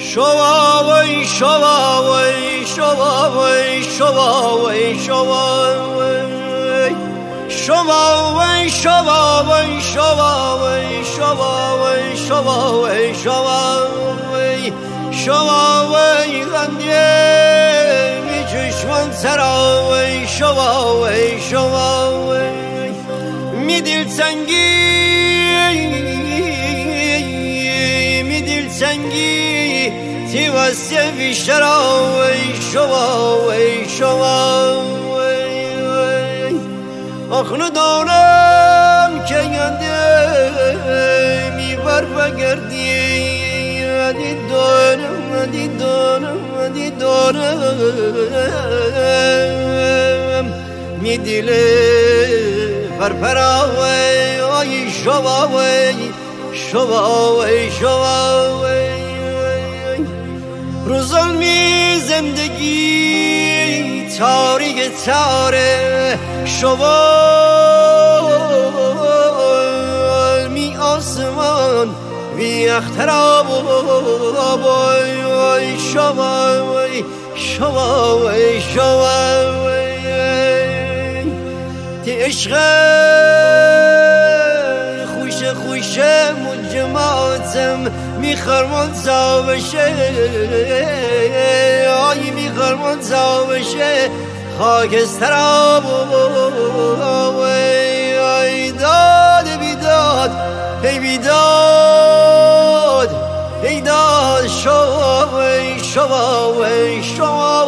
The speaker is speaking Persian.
شوا وی شوا وی شوا وی شوا وی شوا وی شوا وی شوا وی شوا وی شوا وی شوا وی شوا وی شوا وی غندیه می چشمان سرا وی شوا وی شوا وی می دل سنگی می دل سنگی تی واسه بیشترا وی شوا وی شوا وی آخنو دارم که گنده میبر بگردی ادی دارم ادی دارم ادی دارم می دیله پرپرا وی آی شوا وی شوا وی شوا وی روزان می زندگی تاریک تاره شوال می آسمان وی اختراب وی شوا وی شوا وی شوا وی تی عشق خوشه مجمعاتم میخرمان زاوشه آی میخرمان زاوشه خاکستر آب ای داد بیداد ای بیداد ای داد شوا وی شوا وی شوا